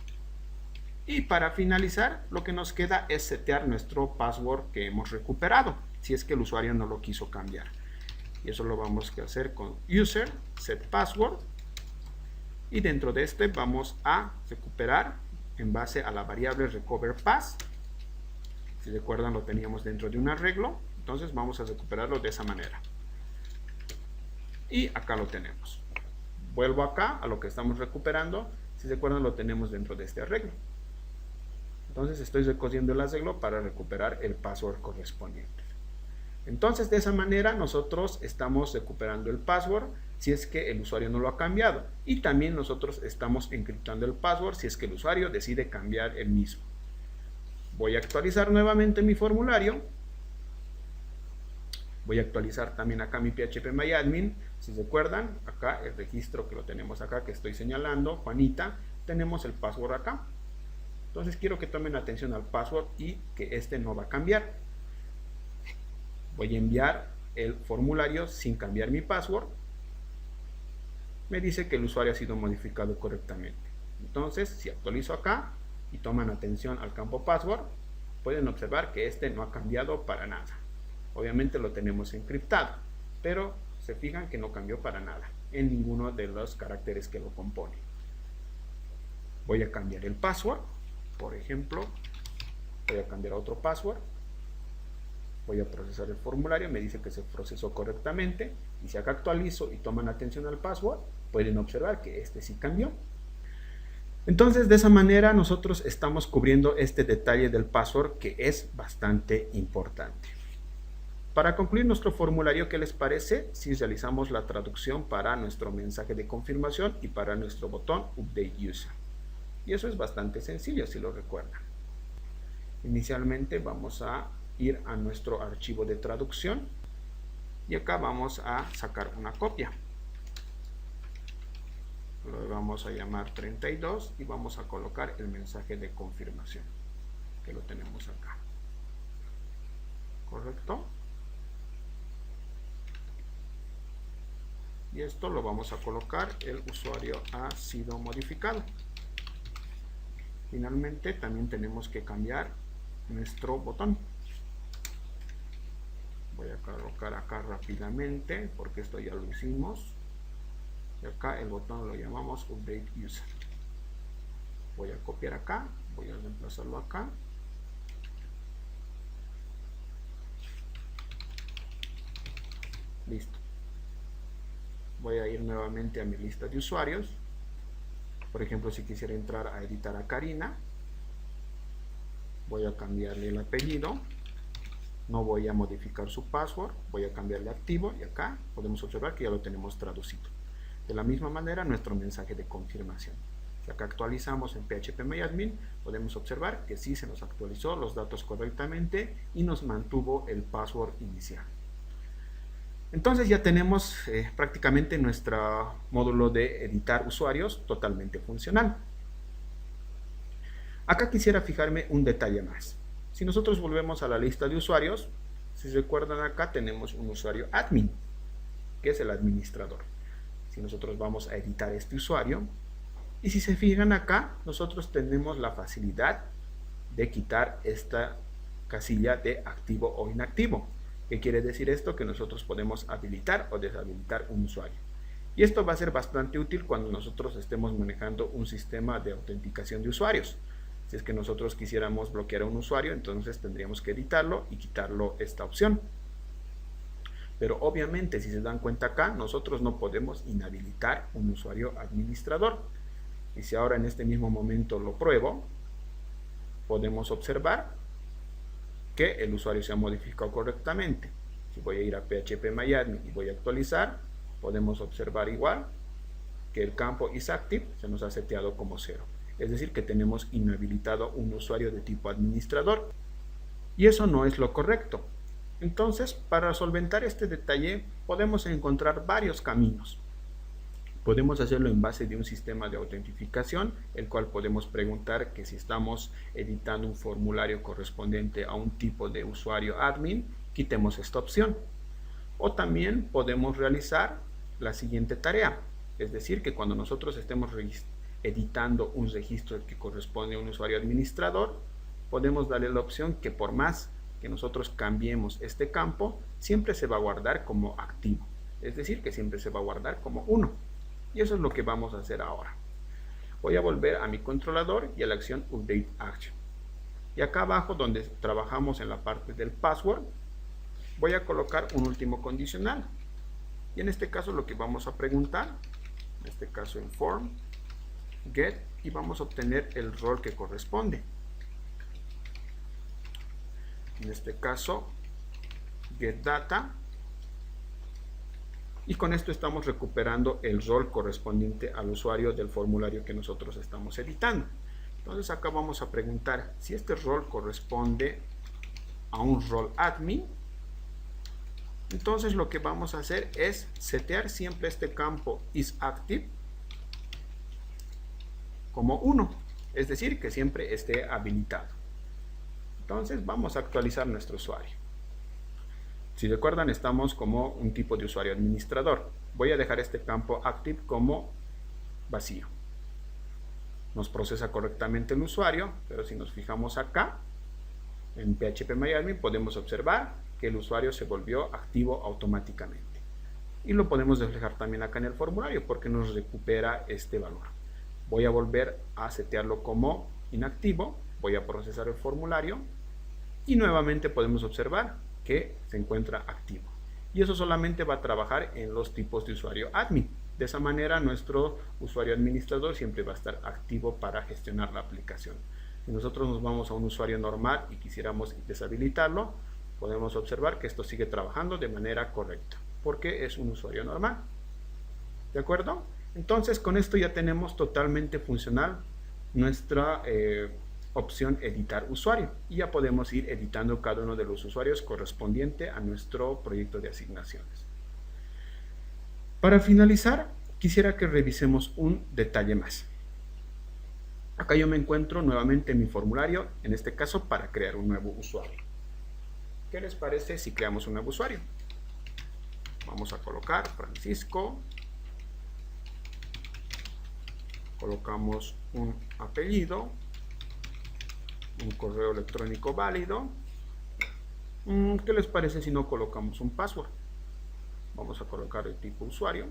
Y para finalizar, lo que nos queda es setear nuestro password que hemos recuperado, si es que el usuario no lo quiso cambiar. Y eso lo vamos a hacer con user setPassword. Y dentro de este vamos a recuperar en base a la variable recoverPass. Si recuerdan, lo teníamos dentro de un arreglo, entonces vamos a recuperarlo de esa manera. Y acá lo tenemos. Vuelvo acá a lo que estamos recuperando. Si se acuerdan, lo tenemos dentro de este arreglo. Entonces estoy recogiendo el arreglo para recuperar el password correspondiente. Entonces de esa manera nosotros estamos recuperando el password si es que el usuario no lo ha cambiado. Y también nosotros estamos encriptando el password si es que el usuario decide cambiar el mismo. Voy a actualizar nuevamente mi formulario. Voy a actualizar también acá mi phpMyAdmin. Si se acuerdan, acá el registro que lo tenemos acá, que estoy señalando, Juanita, tenemos el password acá. Entonces quiero que tomen atención al password y que este no va a cambiar. Voy a enviar el formulario sin cambiar mi password. Me dice que el usuario ha sido modificado correctamente. Entonces, si actualizo acá y toman atención al campo password, pueden observar que este no ha cambiado para nada. Obviamente lo tenemos encriptado, pero se fijan que no cambió para nada en ninguno de los caracteres que lo componen. Voy a cambiar el password. Por ejemplo, voy a cambiar a otro password. Voy a procesar el formulario, me dice que se procesó correctamente. Y si acá actualizo y toman atención al password, pueden observar que este sí cambió. Entonces de esa manera nosotros estamos cubriendo este detalle del password que es bastante importante. Para concluir nuestro formulario, ¿qué les parece si realizamos la traducción para nuestro mensaje de confirmación y para nuestro botón Update User? Y eso es bastante sencillo si lo recuerdan. Inicialmente vamos a ir a nuestro archivo de traducción y acá vamos a sacar una copia. Lo vamos a llamar 32 y vamos a colocar el mensaje de confirmación que lo tenemos acá. ¿Correcto? Y esto lo vamos a colocar, el usuario ha sido modificado. Finalmente también tenemos que cambiar nuestro botón. Voy a colocar acá rápidamente porque esto ya lo hicimos. Y acá el botón lo llamamos Update User. Voy a copiar acá, voy a reemplazarlo acá. Listo. Voy a ir nuevamente a mi lista de usuarios. Por ejemplo, si quisiera entrar a editar a Karina, voy a cambiarle el apellido. No voy a modificar su password, voy a cambiarle activo y acá podemos observar que ya lo tenemos traducido. De la misma manera, nuestro mensaje de confirmación. Si acá actualizamos en phpMyAdmin, podemos observar que sí se nos actualizó los datos correctamente y nos mantuvo el password inicial. Entonces ya tenemos prácticamente nuestro módulo de editar usuarios totalmente funcional. Acá quisiera fijarme un detalle más. Si nosotros volvemos a la lista de usuarios, si recuerdan acá tenemos un usuario admin, que es el administrador. Si nosotros vamos a editar este usuario, y si se fijan acá, nosotros tenemos la facilidad de quitar esta casilla de activo o inactivo. ¿Qué quiere decir esto? Que nosotros podemos habilitar o deshabilitar un usuario. Y esto va a ser bastante útil cuando nosotros estemos manejando un sistema de autenticación de usuarios. Si es que nosotros quisiéramos bloquear a un usuario, entonces tendríamos que editarlo y quitarlo esta opción. Pero obviamente, si se dan cuenta acá, nosotros no podemos inhabilitar un usuario administrador. Y si ahora en este mismo momento lo pruebo, podemos observar que el usuario se ha modificado correctamente. Si voy a ir a phpMyAdmin y voy a actualizar, podemos observar igual que el campo isActive se nos ha seteado como 0. Es decir, que tenemos inhabilitado un usuario de tipo administrador. Y eso no es lo correcto. Entonces, para solventar este detalle, podemos encontrar varios caminos. Podemos hacerlo en base de un sistema de autentificación, el cual podemos preguntar que si estamos editando un formulario correspondiente a un tipo de usuario admin, quitemos esta opción. O también podemos realizar la siguiente tarea, es decir, que cuando nosotros estemos editando un registro que corresponde a un usuario administrador, podemos darle la opción que por más que nosotros cambiemos este campo, siempre se va a guardar como activo, es decir, que siempre se va a guardar como 1. Y eso es lo que vamos a hacer ahora. Voy a volver a mi controlador y a la acción Update Action. Y acá abajo, donde trabajamos en la parte del password, voy a colocar un último condicional. Y en este caso lo que vamos a preguntar, en este caso en form, get, y vamos a obtener el rol que corresponde. En este caso, get data. Y con esto estamos recuperando el rol correspondiente al usuario del formulario que nosotros estamos editando. Entonces acá vamos a preguntar si este rol corresponde a un rol admin. Entonces lo que vamos a hacer es setear siempre este campo isActive como 1, es decir, que siempre esté habilitado. Entonces vamos a actualizar nuestro usuario. Si recuerdan, estamos como un tipo de usuario administrador. Voy a dejar este campo active como vacío. Nos procesa correctamente el usuario, pero si nos fijamos acá, en phpMyAdmin podemos observar que el usuario se volvió activo automáticamente. Y lo podemos reflejar también acá en el formulario porque nos recupera este valor. Voy a volver a setearlo como inactivo, voy a procesar el formulario y nuevamente podemos observar que se encuentra activo. Y eso solamente va a trabajar en los tipos de usuario admin. De esa manera nuestro usuario administrador siempre va a estar activo para gestionar la aplicación. Si nosotros nos vamos a un usuario normal y quisiéramos deshabilitarlo, podemos observar que esto sigue trabajando de manera correcta, porque es un usuario normal. ¿De acuerdo? Entonces con esto ya tenemos totalmente funcional nuestra opción editar usuario y ya podemos ir editando cada uno de los usuarios correspondiente a nuestro proyecto de asignaciones. Para finalizar, quisiera que revisemos un detalle más. Acá yo me encuentro nuevamente en mi formulario, en este caso para crear un nuevo usuario. ¿Qué les parece si creamos un nuevo usuario? Vamos a colocar Francisco, colocamos un apellido, un correo electrónico válido. ¿Qué les parece si no colocamos un password? Vamos a colocar el tipo usuario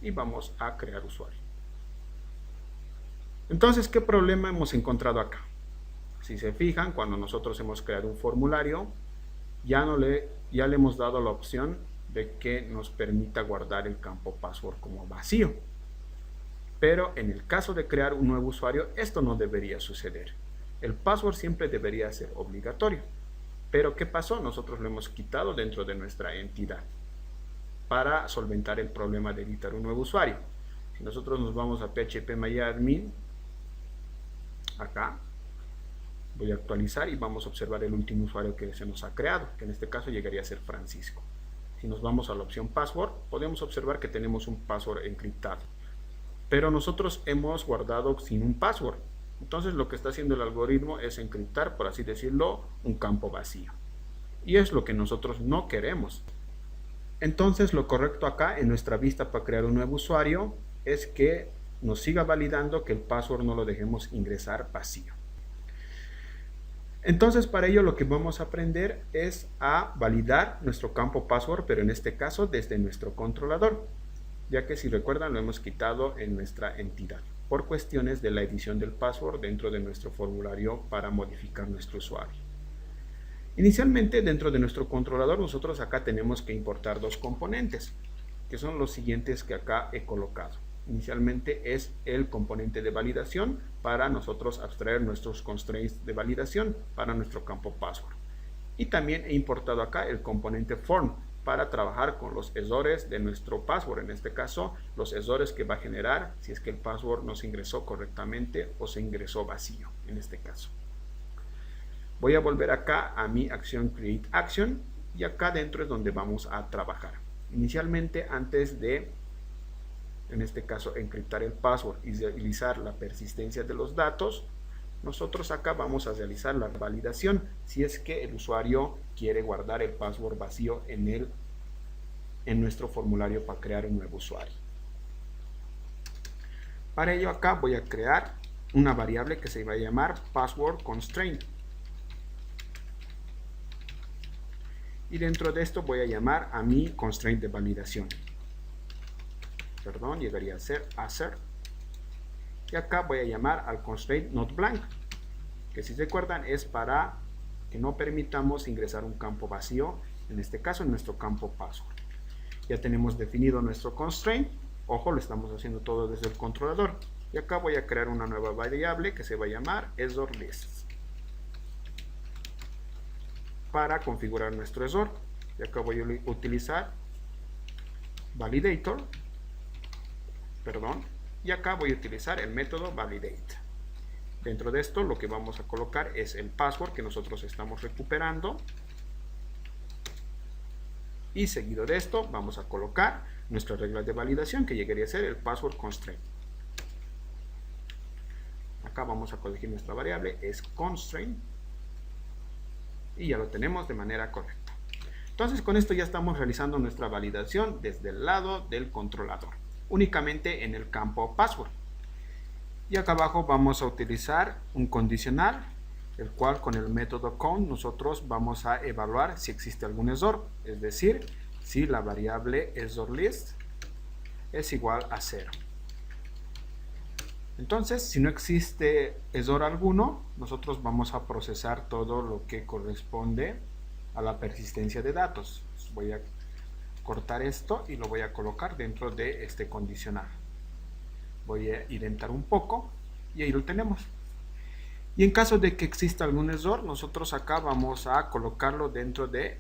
y vamos a crear usuario. Entonces, ¿qué problema hemos encontrado acá? Si se fijan, cuando nosotros hemos creado un formulario, ya le hemos dado la opción de que nos permita guardar el campo password como vacío. Pero en el caso de crear un nuevo usuario, esto no debería suceder. El password siempre debería ser obligatorio. Pero ¿qué pasó? Nosotros lo hemos quitado dentro de nuestra entidad. para solventar el problema de editar un nuevo usuario. Si nosotros nos vamos a phpMyAdmin, acá, voy a actualizar y vamos a observar el último usuario que se nos ha creado, que en este caso llegaría a ser Francisco. Si nos vamos a la opción password, podemos observar que tenemos un password encriptado, pero nosotros hemos guardado sin un password. Entonces lo que está haciendo el algoritmo es encriptar, por así decirlo, un campo vacío, y es lo que nosotros no queremos. Entonces lo correcto acá en nuestra vista para crear un nuevo usuario es que nos siga validando que el password no lo dejemos ingresar vacío. Entonces para ello lo que vamos a aprender es a validar nuestro campo password, pero en este caso desde nuestro controlador, ya que si recuerdan lo hemos quitado en nuestra entidad por cuestiones de la edición del password dentro de nuestro formulario para modificar nuestro usuario. Inicialmente dentro de nuestro controlador nosotros acá tenemos que importar dos componentes, que son los siguientes que acá he colocado. Inicialmente es el componente de validación para nosotros abstraer nuestros constraints de validación para nuestro campo password. Y también he importado acá el componente form para trabajar con los errores de nuestro password, en este caso los errores que va a generar si es que el password no se ingresó correctamente o se ingresó vacío en este caso. Voy a volver acá a mi acción create action y acá dentro es donde vamos a trabajar. Inicialmente antes de, en este caso, encriptar el password y realizar la persistencia de los datos, nosotros acá vamos a realizar la validación si es que el usuario quiere guardar el password vacío en nuestro formulario para crear un nuevo usuario. Para ello acá voy a crear una variable que se va a llamar password constraint. Y dentro de esto voy a llamar a mi constraint de validación. Perdón, llegaría a ser assert. Y acá voy a llamar al constraint notBlank, que si recuerdan es para que no permitamos ingresar un campo vacío, en este caso en nuestro campo password. Ya tenemos definido nuestro constraint, ojo, lo estamos haciendo todo desde el controlador. Y acá voy a crear una nueva variable que se va a llamar ExorList para configurar nuestro EXOR. Y acá voy a utilizar validator, y acá voy a utilizar el método validate. Dentro de esto lo que vamos a colocar es el password que nosotros estamos recuperando, y seguido de esto vamos a colocar nuestra regla de validación que llegaría a ser el password constraint. Acá vamos a corregir nuestra variable, es constraint, y ya lo tenemos de manera correcta. Entonces con esto ya estamos realizando nuestra validación desde el lado del controlador, únicamente en el campo password. Y acá abajo vamos a utilizar un condicional, el cual con el método count nosotros vamos a evaluar si existe algún error, es decir, si la variable ExorList es igual a 0. Entonces, si no existe error alguno, nosotros vamos a procesar todo lo que corresponde a la persistencia de datos. Voy a cortar esto y lo voy a colocar dentro de este condicional. Voy a indentar un poco y ahí lo tenemos. Y en caso de que exista algún error, nosotros acá vamos a colocarlo dentro de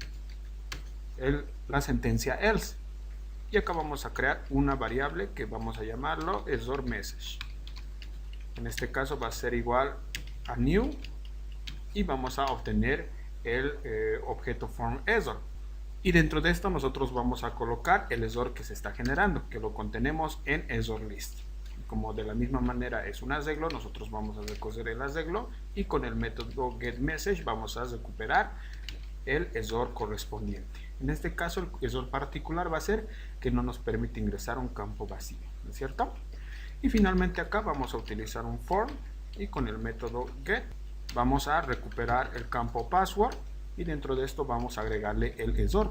la sentencia else. Y acá vamos a crear una variable que vamos a llamarlo ExorMessage. En este caso va a ser igual a new y vamos a obtener el objeto formExor. Y dentro de esto nosotros vamos a colocar el EXOR que se está generando, que lo contenemos en EXORList. Como de la misma manera es un arreglo, nosotros vamos a recoger el arreglo y con el método getMessage vamos a recuperar el EXOR correspondiente. En este caso el EXOR particular va a ser que no nos permite ingresar un campo vacío, ¿no es cierto? Y finalmente acá vamos a utilizar un form y con el método get vamos a recuperar el campo password y dentro de esto vamos a agregarle el EXOR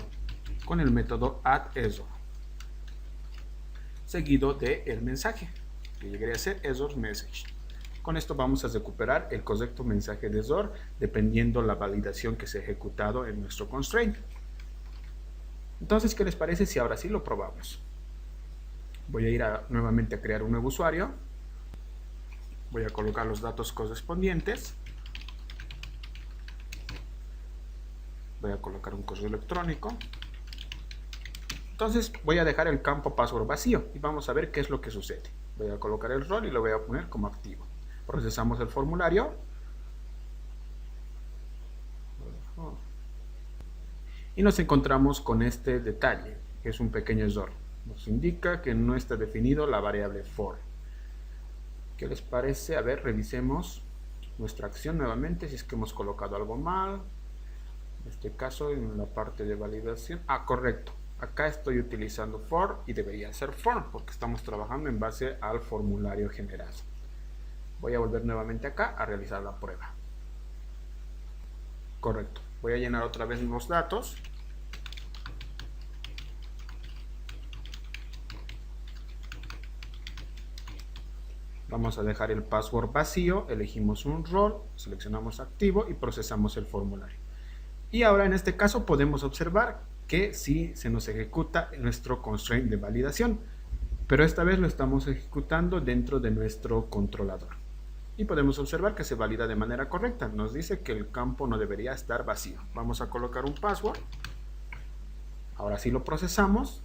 con el método addExor seguido del mensaje que llegaría a ser ExorMessage. Con esto vamos a recuperar el correcto mensaje de EXOR dependiendo la validación que se ha ejecutado en nuestro constraint. Entonces, ¿qué les parece si ahora sí lo probamos? Voy a ir nuevamente a crear un nuevo usuario. Voy a colocar los datos correspondientes. Voy a colocar un correo electrónico. Entonces voy a dejar el campo password vacío y vamos a ver qué es lo que sucede. Voy a colocar el rol y lo voy a poner como activo. Procesamos el formulario. Y nos encontramos con este detalle, que es un pequeño error. Nos indica que no está definido la variable for. ¿Qué les parece? A ver, revisemos nuestra acción nuevamente, si es que hemos colocado algo mal. En este caso, en la parte de validación. Correcto. Acá estoy utilizando for y debería ser for, porque estamos trabajando en base al formulario generado. Voy a volver nuevamente acá a realizar la prueba. Correcto. Voy a llenar otra vez los datos. Vamos a dejar el password vacío, elegimos un rol, seleccionamos activo y procesamos el formulario. Y ahora en este caso podemos observar que sí se nos ejecuta nuestro constraint de validación, pero esta vez lo estamos ejecutando dentro de nuestro controlador. Y podemos observar que se valida de manera correcta. Nos dice que el campo no debería estar vacío. Vamos a colocar un password. Ahora sí lo procesamos.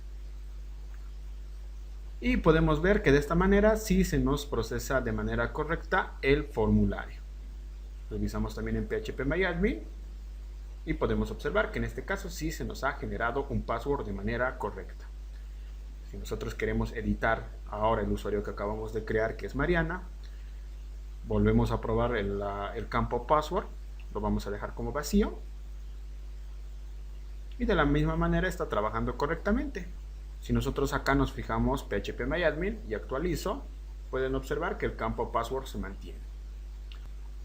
Y podemos ver que de esta manera sí se nos procesa de manera correcta el formulario. Revisamos también en phpMyAdmin. Y podemos observar que en este caso sí se nos ha generado un password de manera correcta. Si nosotros queremos editar ahora el usuario que acabamos de crear, que es Mariana, volvemos a probar el campo password, lo vamos a dejar como vacío. Y de la misma manera está trabajando correctamente. Si nosotros acá nos fijamos phpMyAdmin y actualizo, pueden observar que el campo password se mantiene.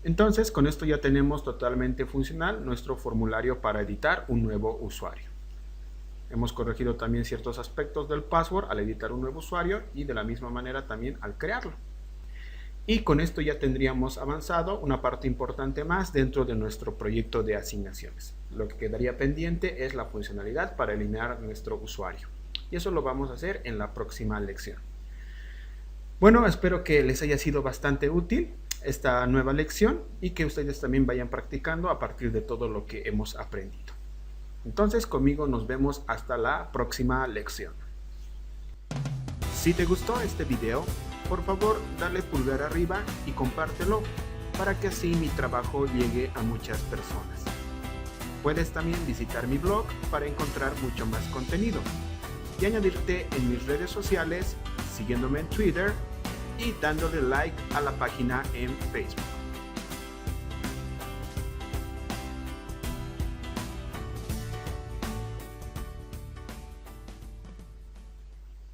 Entonces, con esto ya tenemos totalmente funcional nuestro formulario para editar un nuevo usuario. Hemos corregido también ciertos aspectos del password al editar un nuevo usuario y de la misma manera también al crearlo. Y con esto ya tendríamos avanzado una parte importante más dentro de nuestro proyecto de asignaciones. Lo que quedaría pendiente es la funcionalidad para eliminar nuestro usuario. Y eso lo vamos a hacer en la próxima lección. Bueno, espero que les haya sido bastante útil esta nueva lección y que ustedes también vayan practicando a partir de todo lo que hemos aprendido. Entonces, conmigo nos vemos hasta la próxima lección. Si te gustó este video, por favor dale pulgar arriba y compártelo para que así mi trabajo llegue a muchas personas. Puedes también visitar mi blog para encontrar mucho más contenido y añadirte en mis redes sociales siguiéndome en Twitter y dándole like a la página en Facebook.